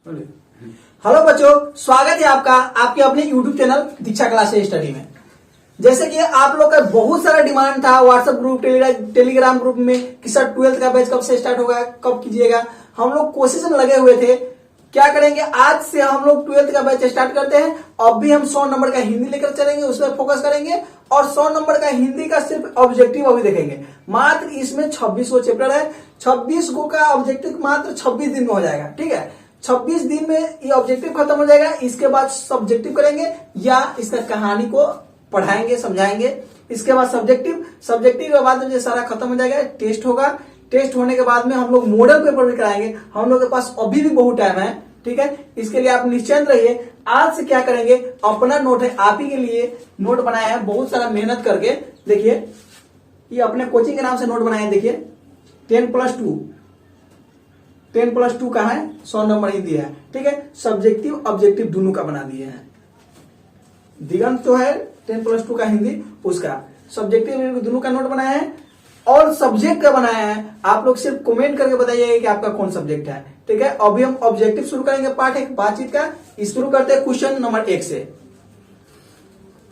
Hello बच्चों, स्वागत है आपका आपके अपने YouTube चैनल दीक्षा क्लासेस स्टडी में। जैसे कि आप लोग का बहुत सारा डिमांड था व्हाट्सएप ग्रुप, टेलीग्राम ग्रुप में कि सर 12th का बैच कब से स्टार्ट होगा, कब कीजिएगा। हम लोग कोशिश में लगे हुए थे। क्या करेंगे, आज से हम लोग 12th का बैच स्टार्ट करते हैं। अब भी हम 100 नंबर का हिंदी लेकर चलेंगे, उसमें फोकस करेंगे और 100 नंबर का हिंदी का सिर्फ ऑब्जेक्टिव अभी देखेंगे। मात्र इसमें 26 गो चैप्टर है, 26 गो का ऑब्जेक्टिव मात्र 26 दिन में हो जाएगा। ठीक है, 26 दिन में ये ऑब्जेक्टिव खत्म हो जाएगा। इसके बाद सब्जेक्टिव करेंगे या इसका कहानी को पढ़ाएंगे, समझाएंगे। इसके बाद सब्जेक्टिव के बाद ये सारा खत्म हो जाएगा। टेस्ट होगा, टेस्ट होने के बाद में हम लोग मॉडल पेपर भी कराएंगे। हम लोग के पास अभी भी बहुत टाइम है। ठीक है, इसके लिए आप निश्चिंत रहिए। आज से क्या करेंगे, अपना नोट है, आप ही के लिए नोट बनाया है बहुत सारा मेहनत करके। देखिए, ये अपने कोचिंग के नाम से नोट बनाए हैं। देखिए 10+2 का है, 100 नंबर हिंदी है। ठीक है, सब्जेक्टिव ऑब्जेक्टिव दोनों का बना दिए हैं। दिगंत जो है 10+2 का हिंदी, उसका सब्जेक्टिव दोनों का नोट बनाया है और सब्जेक्ट का बनाया है। आप लोग सिर्फ कमेंट करके बताइए कि आपका कौन सब्जेक्ट है। ठीक है, अभी हम ऑब्जेक्टिव शुरू करेंगे, पार्ट एक बातचीत का। शुरू करते हैं क्वेश्चन नंबर 1 से।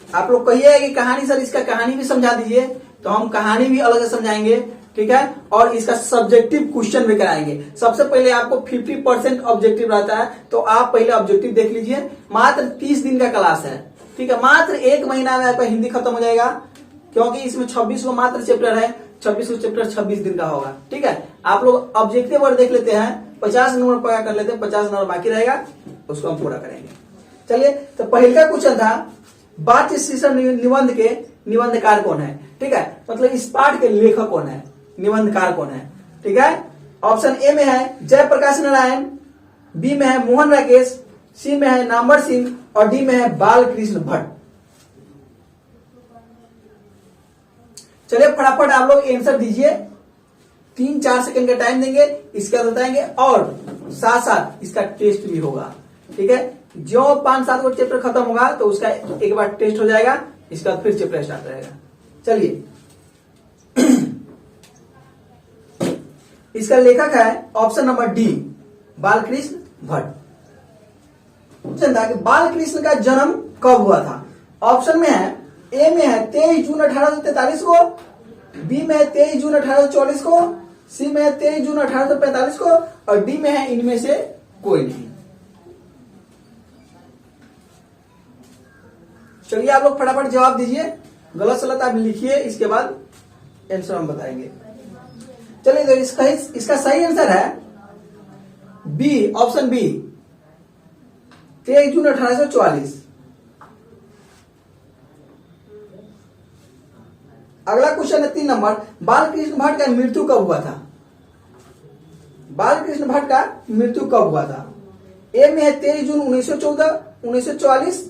आप लोग कहिए कि कहानी सर इसका कहानी भी समझा दीजिए, तो हम कहानी भी अलग से समझाएंगे। ठीक है, और इसका सब्जेक्टिव क्वेश्चन भी कराएंगे। सबसे पहले आपको 50% ऑब्जेक्टिव रहता है, तो आप पहले ऑब्जेक्टिव देख लीजिए। मात्र 30 दिन का क्लास है। ठीक है, मात्र 1 महीना में आपका हिंदी खत्म हो जाएगा, क्योंकि इसमें 26 को मात्र चैप्टर है। 26 चैप्टर 26 दिन का होगा। ठीक है, आप लोग ऑब्जेक्टिव और देख लेते हैं, 50 नंबर पूरा कर लेते हैं, 50 नंबर बाकी रहेगा, उसको हम पूरा करेंगे। चलिए, तो पहला क्वेश्चन था बातचीत शीर्षक निबंध के निबंधकार कौन है। ठीक है, मतलब इस पाठ के लेखक कौन है, निबंधकार कौन है। ठीक है, ऑप्शन ए में है जयप्रकाश नारायण, बी में है मोहन राकेश, सी में है नामवर सिंह और डी में है बालकृष्ण भट्ट। चलिए फटाफट आप लोग आंसर दीजिए। 3-4 सेकंड का टाइम देंगे, इसके बाद बताएंगे और साथ साथ इसका टेस्ट भी होगा। ठीक है, जो 5-7 को चैप्टर खत्म होगा तो उसका एक बार टेस्ट हो जाएगा, इसका फिर चैप्टर स्टार्ट रहेगा। चलिए, इसका लेखक है option number D, Balkrishna Bhatt. Balkrishna का जन्म कब हुआ था। ऑप्शन में है, ए में है 23 जून 1843 को, बी में है 23 जून 1844 को, सी में है 23 जून 1845 को और डी में है इनमें से कोई नहीं। चलिए आप लोग फटाफट जवाब दीजिए, गलत सलत आप लिखिए, इसके बाद आंसर हम बताएंगे। चलिए, तो इसका सही आंसर है बी, ऑप्शन बी, 23 जून 1844। अगला क्वेश्चन है 3 नंबर, बालकृष्ण भट्ट का मृत्यु कब हुआ था। बालकृष्ण भट्ट का मृत्यु कब हुआ था। ए में है 23 जून 1944,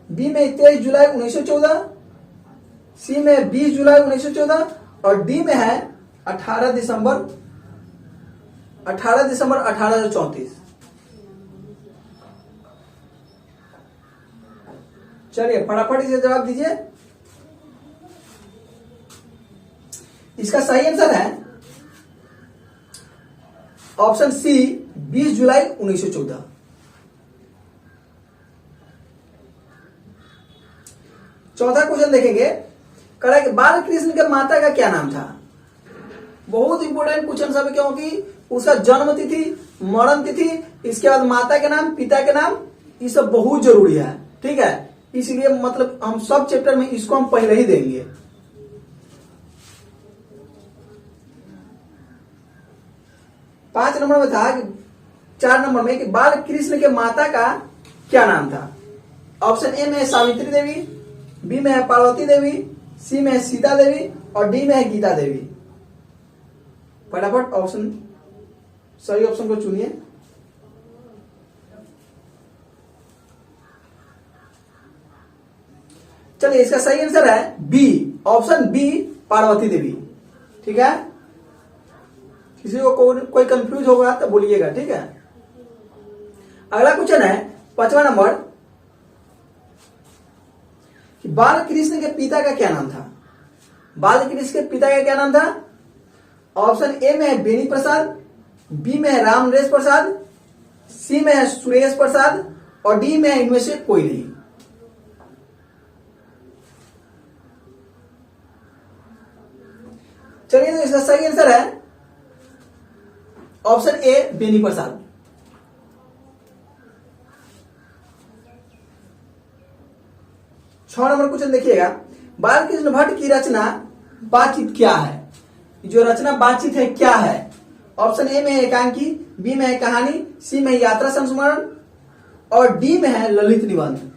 बी में 23 जुलाई 1914, सी में 20 जुलाई 1914 और डी में है 18 दिसंबर 1834। चलिए फटाफट इसे जवाब दीजिए। इसका सही आंसर है ऑप्शन सी, 20 जुलाई 1914। चौथा क्वेश्चन देखेंगे, कड़ा कि बालकृष्ण के माता का क्या नाम था। बहुत इंपोर्टेंट क्वेश्चन सब, क्योंकि उसका जन्म तिथि, मरण तिथि, इसके बाद माता के नाम, पिता के नाम, ये सब बहुत जरूरी है। ठीक है, इसलिए मतलब हम सब चैप्टर में इसको हम पहले ही देंगे। पांच नंबर में था, 4 नंबर में कि बालकृष्ण के माता का क्या नाम था। ऑप्शन ए में है सावित्री देवी, बी में है पार्वती देवी, सी में है सीता देवी और डी में है गीता देवी। फटाफट ऑप्शन, सही ऑप्शन को चुनिए। चलिए, इसका सही आंसर है बी, ऑप्शन बी, पार्वती देवी। ठीक है, किसी को कोई कंफ्यूज होगा तो बोलिएगा। ठीक है, अगला क्वेश्चन है 5वां नंबर, कि बालकृष्ण के पिता का क्या नाम था। बालकृष्ण के पिता का क्या नाम था। ऑप्शन ए में है बेनी प्रसाद, बी में है राम नरेश प्रसाद, सी में है सुरेश प्रसाद और डी में है इनमें से कोई नहीं। चलिए तो इसका सही आंसर है ऑप्शन ए बेनी प्रसाद। छह नंबर क्वेश्चन देखिएगा, बालकृष्ण भट्ट की रचना बातचीत क्या है? जो रचना बातचीत है क्या है? ऑप्शन ए में है एकांकी, बी में है कहानी, सी में है यात्रा संस्मरण और डी में है ललित निबंध।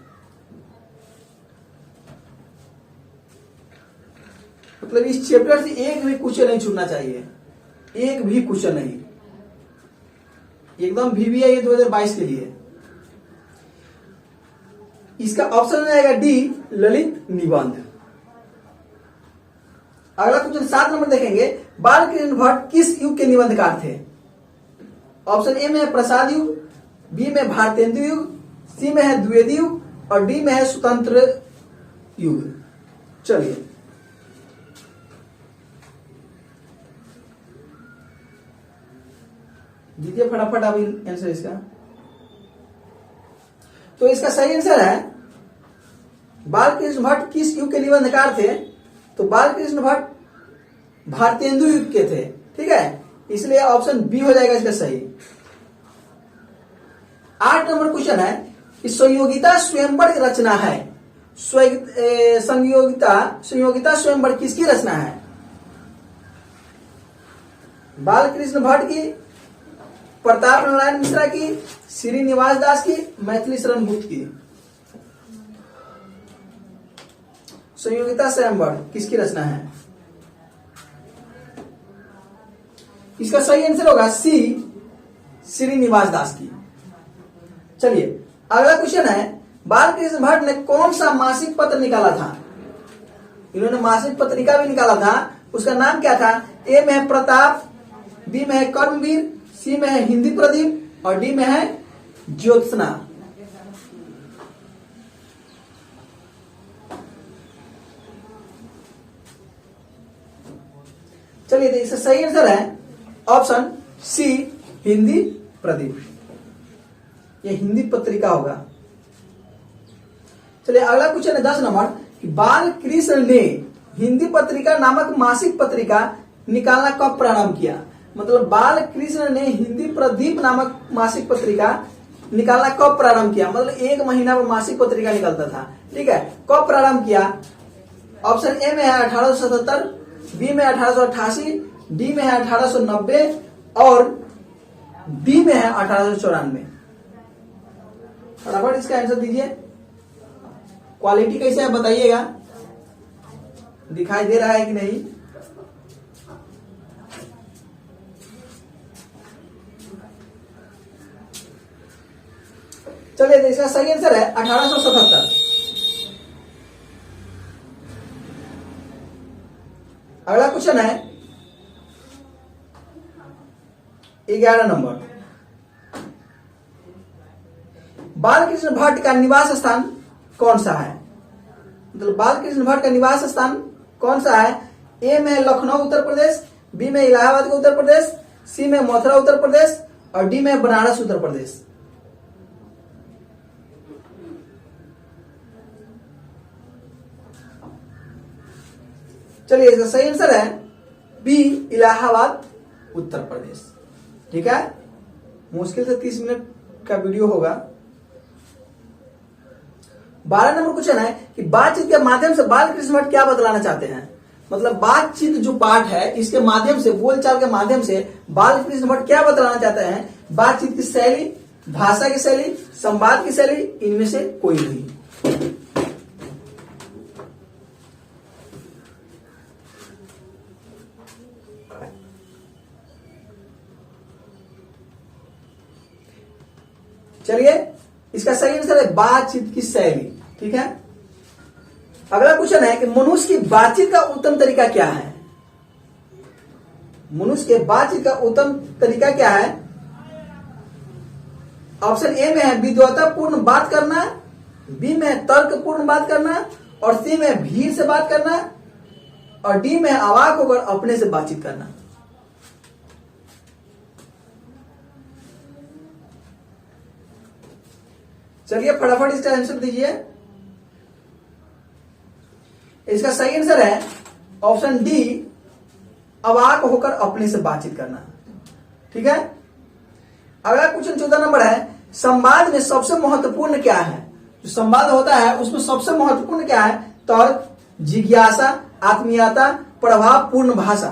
मतलब इस चैप्टर से एक भी क्वेश्चन नहीं छूटना चाहिए, एक भी क्वेश्चन नहीं, एकदम VVI 2022 के लिए। इसका ऑप्शन में आएगा डी ललित निबंध। अगला क्वेश्चन 7 नंबर देखेंगे, बालकृष्ण भट्ट किस युग के निबंधकार थे? ऑप्शन ए में है प्रसाद युग, बी में भारतेंदु युग, सी में है द्विवेदी युग और डी में है स्वतंत्र युग। चलिए दीजिए फटाफट अभी आंसर इसका। तो इसका सही आंसर है बालकृष्ण भट्ट किस युग के निबंधकार थे? तो बालकृष्ण भट्ट भारतेंदु युग के थे, ठीक है, इसलिए ऑप्शन बी हो जाएगा इसका सही। 8 नंबर क्वेश्चन है कि संयोगिता स्वयंवर रचना है। संयोगिता स्वयंवर किसकी रचना है? बालकृष्ण भट्ट की, प्रताप नारायण मिश्रा की, श्रीनिवास दास की, मैथिली शरण गुप्त की। संयोगिता स्वयंवर किसकी रचना है? इसका सही आंसर होगा सी श्रीनिवास दास की। चलिए अगला क्वेश्चन है, बालकृष्ण भट्ट ने कौन सा मासिक पत्र निकाला था? इन्होंने मासिक पत्रिका भी निकाला था, उसका नाम क्या था? ए में है प्रताप, बी में है कर्मवीर, सी में है हिंदी प्रदीप और डी में है ज्योत्सना। चलिए तो इसका सही आंसर है ऑप्शन सी हिंदी प्रदीप, ये हिंदी पत्रिका होगा। चलिए अगला क्वेश्चन है 10 नंबर, बालकृष्ण ने हिंदी पत्रिका नामक मासिक पत्रिका निकालना कब प्रारंभ किया? मतलब बालकृष्ण ने हिंदी प्रदीप नामक मासिक पत्रिका निकालना कब प्रारंभ किया? मतलब 1 महीना में मासिक पत्रिका निकलता था, ठीक है, कब प्रारंभ किया? ऑप्शन ए में है 1877, बी में 1888, डी में है 1890 और डी में है 1894। फटाफट इसका आंसर दीजिए। क्वालिटी कैसे है बताइएगा, दिखाई दे रहा है कि नहीं? चलिए तो इसका सही आंसर है 1877। अगला क्वेश्चन है 11 नंबर, बालकृष्ण भट्ट का निवास स्थान कौन सा है? मतलब बालकृष्ण भट्ट का निवास स्थान कौन सा है? ए में लखनऊ उत्तर प्रदेश, बी में इलाहाबाद के उत्तर प्रदेश, सी में मथुरा उत्तर प्रदेश और डी में बनारस उत्तर प्रदेश। चलिए इसका सही आंसर है बी इलाहाबाद उत्तर प्रदेश, ठीक है। मुश्किल से 30 मिनट का वीडियो होगा। 12 नंबर क्वेश्चन है कि बातचीत के माध्यम से बालकृष्ण भट्ट क्या बतलाना चाहते हैं? मतलब बातचीत जो पाठ है इसके माध्यम से, बोलचाल के माध्यम से बालकृष्ण भट्ट क्या बतलाना चाहते हैं? बातचीत की शैली, भाषा की शैली, संवाद की शैली, इनमें से कोई नहीं। चलिए इसका सही आंसर है बातचीत की शैली, ठीक है। अगला क्वेश्चन है कि मनुष्य की बातचीत का उत्तम तरीका क्या है? मनुष्य के बातचीत का उत्तम तरीका क्या है? ऑप्शन ए में है विद्वतापूर्ण बात करना, बी में तर्कपूर्ण बात करना और सी में भीड़ से बात करना और डी में अवाक होकर अपने से बातचीत करना। चलिए फटाफट इसका आंसर दीजिए। इसका सही आंसर है ऑप्शन डी, अवाक होकर अपने से बातचीत करना। ठीक है, अगला क्वेश्चन 14 नंबर है, संवाद में सबसे महत्वपूर्ण क्या है? जो संवाद होता है उसमें सबसे महत्वपूर्ण क्या है? तर्क, जिज्ञासा, आत्मीयता, प्रभावपूर्ण भाषा।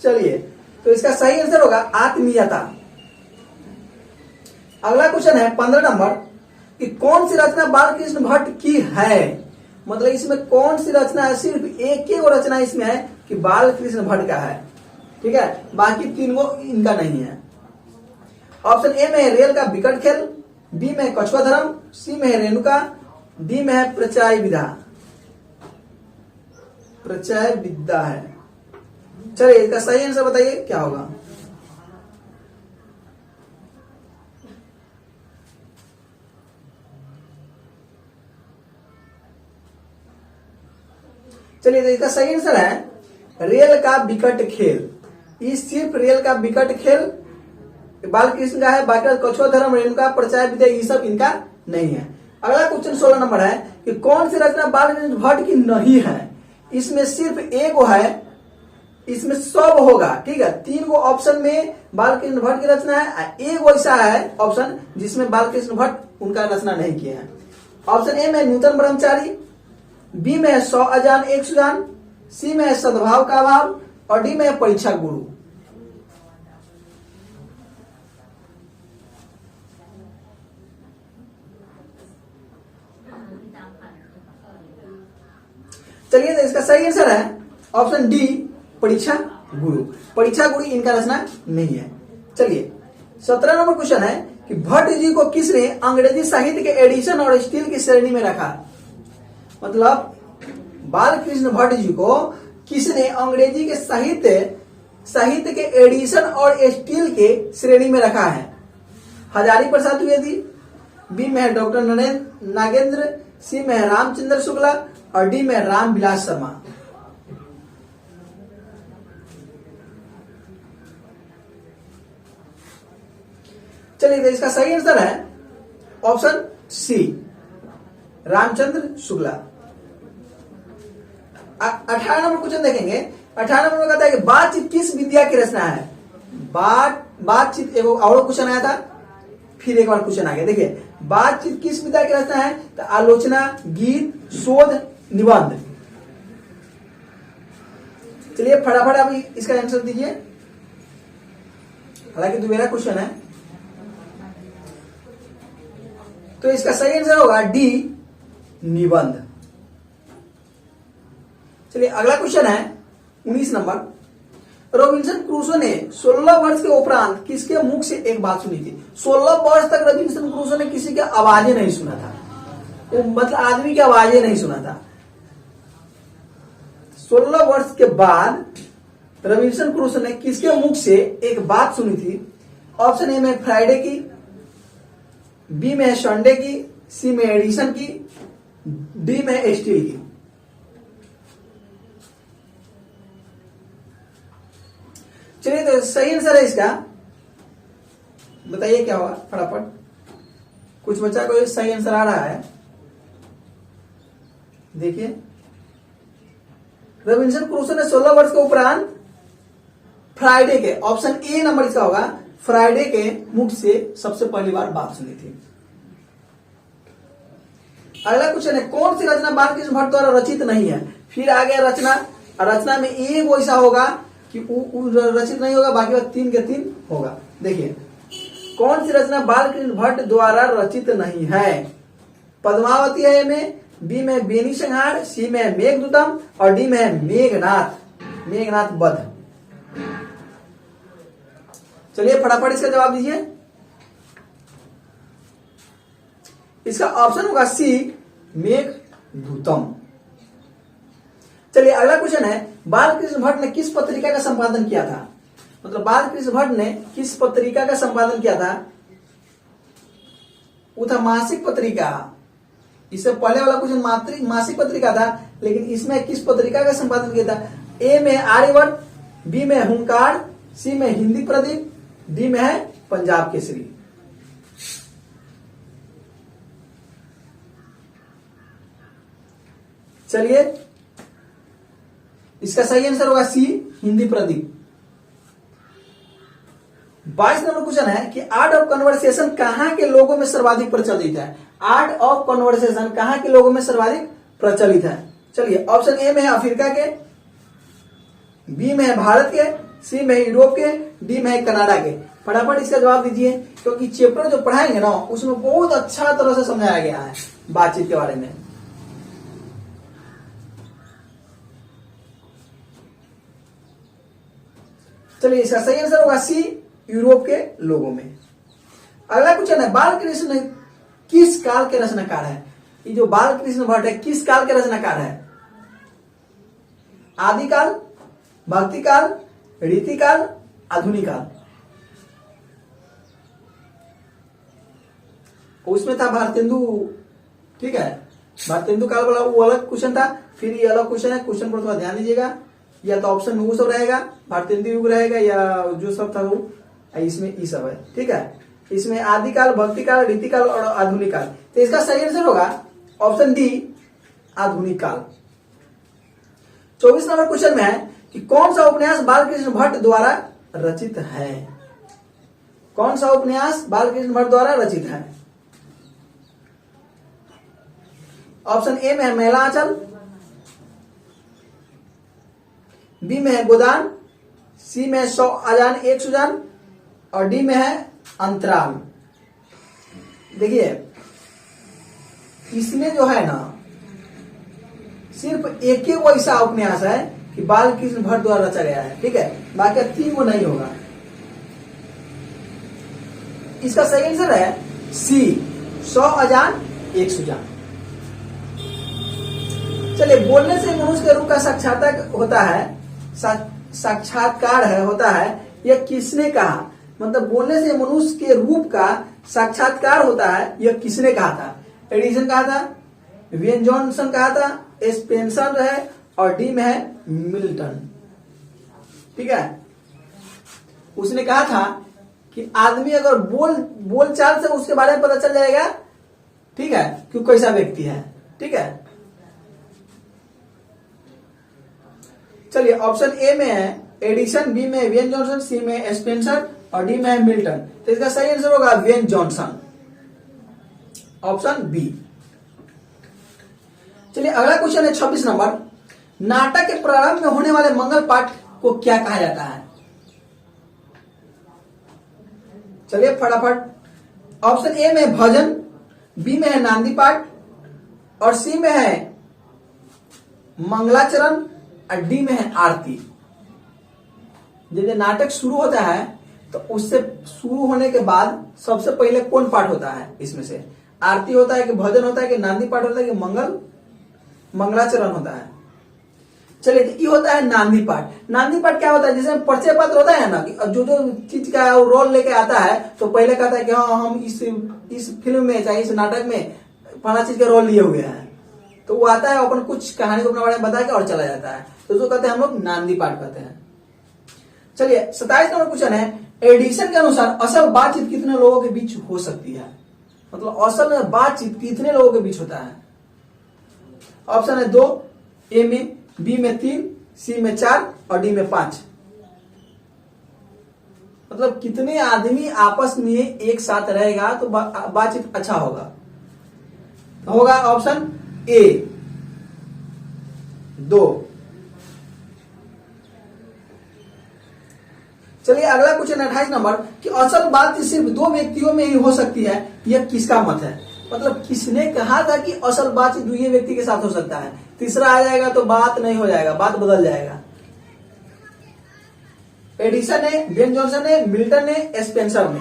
चलिए, तो इसका सही आंसर होगा आत्मीयता। अगला क्वेश्चन है 15 नंबर, कि कौन सी रचना बालकृष्ण भट्ट की है? मतलब इसमें कौन सी रचना है? सिर्फ एक ही वो रचना इसमें है कि बालकृष्ण भट्ट का है। ठीक है, बाकी तीन वो इनका नहीं है। ऑप्शन ए में है रेल का विकट खेल, बी में कछुआ धर्म, सी में है रेणुका, डी में है प्रचय विधा। प्रचय विद्या है। चलिए, इसका सही आंसर बताइए क्या होगा। चलिए, तो इसका सही आंसर है रेल का विकट खेल। इस सिर्फ रेल का विकट खेल बालकृष्ण का है, बाकी कछुआ धर्म, रेणुका, प्रचय विद्या ये सब इनका नहीं है। अगला क्वेश्चन 16 नंबर है कि कौन सी रचना बालकृष्ण भट्ट की नहीं है? इसमें सिर्फ एक वो है, इसमें सब होगा। ठीक है, तीन गो ऑप्शन में बालकृष्ण भट्ट की रचना है, एक वैसा है ऑप्शन जिसमें बालकृष्ण भट्ट उनका रचना नहीं किया है। ऑप्शन ए में नूतन ब्रह्मचारी, बी में है 100 अजान एक सुजान, सी में है सद्भाव का अभाव, और डी में है परीक्षा गुरु। चलिए, तो इसका सही आंसर है ऑप्शन डी, परीक्षा गुरु। परीक्षा गुरु इनका रचना नहीं है। चलिए, 17 नंबर क्वेश्चन है कि भट्ट जी को किसने अंग्रेजी साहित्य के एडिशन और स्टील की श्रेणी में रखा? मतलब बालकृष्ण भट्ट जी को किसने अंग्रेजी के साहित्य के एडिशन और स्टील के श्रेणी में रखा है? हजारी प्रसाद द्विवेदी, बी में है डॉक्टर नागेंद्र, सी में है रामचंद्र शुक्ला, और डी में राम विलास शर्मा। चलिए, तो इसका सही आंसर है option C, Ramchandra Shukla. 18 number question देखेंगे। 18 नंबर में कहता है कि बातचीत किस विद्या की रचना है? बातचीत एक और क्वेश्चन आया था, फिर एक बार क्वेश्चन आ गया। देखिए, बातचीत किस विद्या की रचना है? तो आलोचना, गीत, शोध, निबंध। चलिए, फटाफट आप इसका आंसर दीजिए। हालांकि दोबारा क्वेश्चन है, तो इसका सही आंसर होगा डी, निबंध। चलिए, अगला क्वेश्चन है 19 नंबर, रॉबिन्सन क्रूसो ने 16 वर्ष के उपरांत किसके मुख से एक बात सुनी थी? 16 वर्ष तक रॉबिन्सन क्रूसो ने किसी की आवाजें नहीं सुना था, मतलब आदमी की आवाजें नहीं सुना था। 16 वर्ष के बाद रॉबिन्सन क्रूसो ने किसके मुख से एक बात सुनी थी? ऑप्शन ए में फ्राइडे की, बी में संडे की, सी में एडिशन की, डी में स्टील की। चलिए, तो सही आंसर है इसका, बताइए क्या होगा फटाफट। कुछ बच्चा को सही आंसर आ रहा है, देखिए। रॉबिन्सन क्रूसो ने 16 वर्ष के उपरांत फ्राइडे के, ऑप्शन ए नंबर इसका होगा, फ्राइडे के मुख से सबसे पहली बार बात सुनी थी। अगला क्वेश्चन है, कौन सी रचना बालकृष्ण भट्ट द्वारा रचित नहीं है? फिर आ गया रचना, और रचना में एक वैसा होगा कि रचित नहीं होगा, बाकी बात 3 के 3 होगा। देखिए, कौन सी रचना बालकृष्ण भट्ट द्वारा रचित नहीं है? पद्मावती है में, बी में बेनी संहार, सी में मेघदूतम, और डी में मेघनाथ वध। चलिए, फटाफट इसका जवाब दीजिए। इसका ऑप्शन होगा सी, मेघदूतम। चलिए, अगला क्वेश्चन है, बालकृष्ण भट्ट ने किस पत्रिका का संपादन किया था? मतलब बालकृष्ण भट्ट ने किस पत्रिका का संपादन किया था? वो था मासिक पत्रिका। इससे पहले वाला क्वेश्चन मासिक पत्रिका था, लेकिन इसमें किस पत्रिका का संपादन किया था? ए में आर्यवर्त, बी में हुंकार, सी में हिंदी प्रदीप, डी में है पंजाब केसरी। चलिए इसका सही आंसर होगा सी, हिंदी प्रदीप। 22 नंबर क्वेश्चन है कि आर्ट ऑफ कन्वर्सेशन कहां के लोगों में सर्वाधिक प्रचलित है? आर्ट ऑफ कन्वर्सेशन कहां के लोगों में सर्वाधिक प्रचलित है? चलिए ऑप्शन ए में है अफ्रीका के, बी में है भारत के, सी में है यूरोप के, डी में है कनाडा के। फटाफट इसका जवाब दीजिए, क्योंकि चैप्टर जो पढ़ाएंगे ना उसमें बहुत अच्छा तरह से समझाया गया है बातचीत के बारे में। चलिए इसका सही आंसर होगा सी, यूरोप के लोगों में। अगला क्वेश्चन है बाल कृष्ण किस काल के रचनाकार है? ये जो बाल कृष्ण भट्ट है किस काल के रचनाकार है? आदिकाल, भक्ति काल, रीतिकाल, आधुनिक काल। उसमें था भारतेंदु, ठीक है, भारतेंदु काल वाला वो अलग क्वेश्चन था, फिर ये अलग क्वेश्चन है। क्वेश्चन पर थोड़ा ध्यान दीजिएगा, या तो ऑप्शन वो सब रहेगा, भारतेंदु युग रहेगा, या जो सब था वो इसमें ये सब है, ठीक है। इसमें आदिकाल, भक्ति काल, रीतिकाल और आधुनिक काल। तो इसका सही आंसर होगा ऑप्शन डी, आधुनिक काल। 24 नंबर क्वेश्चन में है कि कौन सा उपन्यास बालकृष्ण भट्ट द्वारा रचित है? कौन सा उपन्यास बालकृष्ण भट्ट द्वारा रचित है? ऑप्शन ए में है महिला आंचल, बी में है गोदान, सी में है 100 अजान एक सुजान और डी में है अंतराल। देखिए इसमें जो है ना सिर्फ एक ही वो ऐसा उपन्यास है कि बालकृष्ण भट्ट द्वारा रचा गया है, ठीक है, बाकी 3 वो नहीं होगा। इसका सही आंसर है सी, 100 अजान एक सुजान। चलिए बोलने से मनुष्य के रूप का साक्षात्कार होता है, साक्षात्कार है होता है, यह किसने कहा? मतलब बोलने से मनुष्य के रूप का साक्षात्कार होता है, यह किसने कहा था? एडिसन कहा था, वियन जॉनसन कहा था, स्पेंसर है और डी में है मिल्टन, ठीक है। उसने कहा था कि आदमी अगर बोल चाल से उसके बारे में पता चल जाएगा, ठीक है, कि कैसा व्यक्ति है, ठीक है। चलिए ऑप्शन ए में है एडिसन, बी में वियन जॉनसन, सी में स्पेंसर और डी में है मिल्टन। तो इसका सही आंसर होगा वियन जॉनसन, ऑप्शन बी। चलिए अगला क्वेश्चन है 26 नंबर, नाटक के प्रारंभ में होने वाले मंगल पाठ को क्या कहा जाता है? चलिए फटाफट, ऑप्शन ए में भजन, बी में है नांदी पाठ और सी में है मंगलाचरण और डी में है आरती। जब नाटक शुरू होता है तो उससे शुरू होने के बाद सबसे पहले कौन पाठ होता है? इसमें से आरती होता है कि भजन होता है कि नांदी पाठ होता है कि मंगलाचरण होता है? चलिए ये होता है नांदी पाठ। नांदी पाठ क्या होता है? जैसे परिचय पत्र होता है ना, कि जो चीज का रोल लेके आता है तो पहले कहता है कि हाँ हम इस फिल्म में चाहे इस नाटक में फला चीज का रोल लिए हुए हैं, तो वो आता है अपन कुछ कहानी को अपने बारे में बता के और चला जाता है, तो उसको कहते हैं हम लोग नांदी पाठ कहते हैं। चलिए 27 नंबर क्वेश्चन है, एडिसन के अनुसार असल बातचीत कितने लोगों के बीच हो सकती है? मतलब असल में बातचीत कितने लोगों के बीच होता है? ऑप्शन है 2, ए में, बी में 3, सी में 4 और डी में 5। मतलब कितने आदमी आपस में एक साथ रहेगा तो बातचीत अच्छा होगा? तो होगा ऑप्शन ए 2। चलिए अगला क्वेश्चन 28 नंबर, कि असल बात सिर्फ 2 व्यक्तियों में ही हो सकती है, यह किसका मत है? मतलब किसने कहा था कि असल बातचीत 2 व्यक्ति के साथ हो सकता है? तीसरा आ जाएगा तो बात नहीं हो जाएगा, बात बदल जाएगा। एडिसन ने, वियन जॉनसन ने, मिल्टन ने, स्पेंसर ने।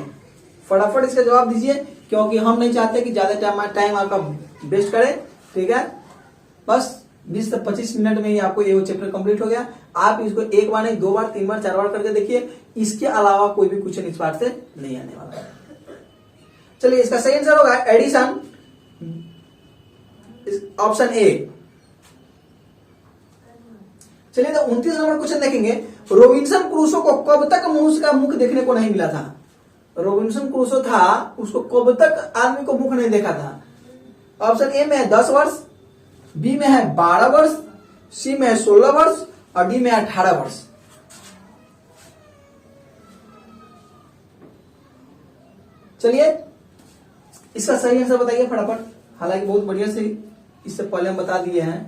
फटाफट इसका जवाब दीजिए, क्योंकि हम नहीं चाहते कि ज्यादा टाइम आपका वेस्ट करे, ठीक है। बस 20 से 25 मिनट में ही आपको ये चैप्टर कंप्लीट हो गया। आप इसको 1 बार नहीं 2 बार 3 बार 4 बार करके देखिए, इसके अलावा कोई भी क्वेश्चन इस बार से नहीं आने वाला है। चलिए इसका सही आंसर होगा एडिसन, ऑप्शन ए। चलिए तो 29 नंबर क्वेश्चन देखेंगे। रोबिन्सन क्रूसो को कब तक मनुष्य का मुख देखने को नहीं मिला था? रोबिन्सन क्रूसो था, उसको कब तक आदमी को मुख नहीं देखा था? ऑप्शन ए में है 10 वर्ष, बी में है 12 वर्ष, सी में है 16 वर्ष और डी में है 18 वर्ष। चलिए इसका सही आंसर बताइए फटाफट। हालांकि बहुत बढ़िया से इससे पहले हम बता दिए हैं।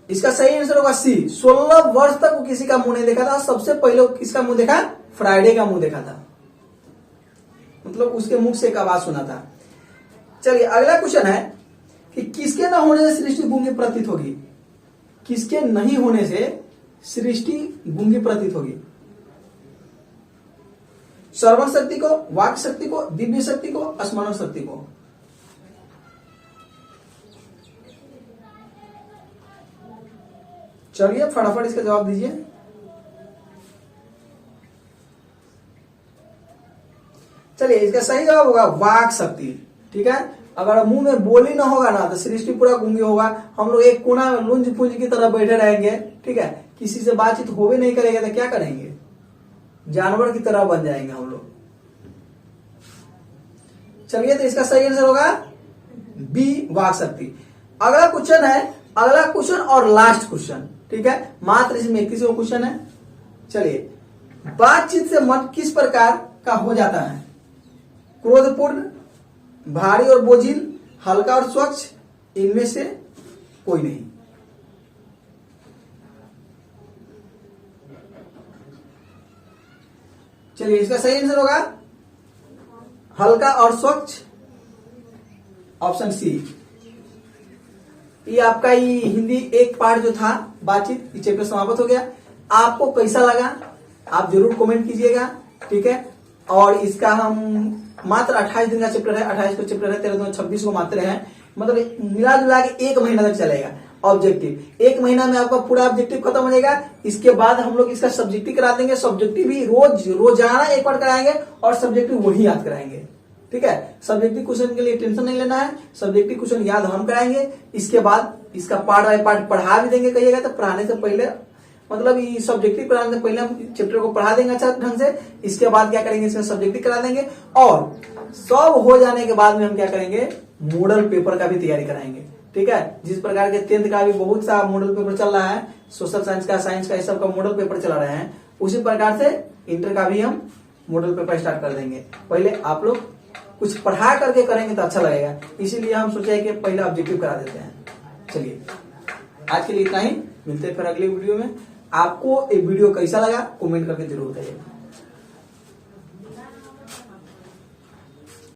इसका सही आंसर होगा सी, 16 वर्ष तक वो किसी का मुंह नहीं देखा था। सबसे पहले किसका मुंह देखा? फ्राइडे का मुंह देखा था, मतलब उसके मुख से एक आवाज सुना था। चलिए अगला क्वेश्चन है कि किसके न होने से सृष्टि गूंगी प्रतीत होगी? किसके नहीं होने से सृष्टि गूंगी प्रतीत होगी? श्रवण शक्ति को, वाक शक्ति को, दिव्य शक्ति को, स्मरण शक्ति को? चलिए फटाफट इसका जवाब दीजिए। चलिए इसका सही जवाब होगा वाक शक्ति। ठीक है, अगर मुंह में बोली ना होगा ना तो सृष्टि पूरा गूंगी होगा। हम लोग एक कोना में लुंज पुंज की तरह बैठे रहेंगे, ठीक है, किसी से बातचीत होवे नहीं करेगा तो क्या करेंगे? जानवर की तरह बन जाएंगे हम लोग। चलिए तो इसका सही आंसर होगा बी, वाक शक्ति। अगला क्वेश्चन है, अगला क्वेश्चन और लास्ट क्वेश्चन, ठीक है, मात्र इसमें 21 क्वेश्चन है। चलिए, बातचीत से मन किस प्रकार का हो जाता है? क्रोधपूर्ण, भारी और बोझिल, हल्का और स्वच्छ, इनमें से कोई नहीं। चलिए इसका सही आंसर होगा हल्का और स्वच्छ, ऑप्शन सी। ये आपका ये हिंदी एक पार्ट जो था बातचीत, ये चैप्टर समाप्त हो गया। आपको कैसा लगा आप जरूर कमेंट कीजिएगा, ठीक है। और इसका हम मात्र 28 दिन का चैप्टर है, 28 को चैप्टर है, 13 26 को मात्र है, मतलब मिला जुला के 1 महीना तक चलेगा ऑब्जेक्टिव। 1 महीना में आपका पूरा ऑब्जेक्टिव खत्म हो जाएगा। इसके बाद हम लोग इसका सब्जेक्टिव करा देंगे। सब्जेक्टिव भी रोजाना एक बार कराएंगे और सब्जेक्टिव वही याद कराएंगे, ठीक है। सब्जेक्टिव क्वेश्चन के लिए टेंशन नहीं लेना है, सब्जेक्टिव क्वेश्चन याद हम कराएंगे। इसके बाद इसका पार्ट बाय पार्ट पढ़ा भी देंगे। कहिएगा तो पढ़ाने से पहले, मतलब ये सब्जेक्टिव पढ़ाने से पहले हम चैप्टर को पढ़ा देंगे अच्छा ढंग से। इसके बाद क्या करेंगे, इसमें सब्जेक्टिव करा देंगे और सब हो जाने के बाद में हम क्या करेंगे, मॉडल पेपर का भी तैयारी कराएंगे, ठीक है। जिस प्रकार के 10th का भी बहुत सा मॉडल पेपर चल रहा है, सोशल साइंस का, साइंस का, इस सब का मॉडल पेपर चला रहे हैं, उसी प्रकार से इंटर का भी हम मॉडल पेपर स्टार्ट कर देंगे। पहले आप लोग कुछ पढ़ा करके करेंगे तो अच्छा लगेगा, इसीलिए हम सोचे कि पहले ऑब्जेक्टिव करा देते हैं। चलिए आज के लिए इतना ही, मिलते हैं फिर अगले वीडियो में। आपको ये वीडियो कैसा लगा कमेंट करके जरूर बताइएगा।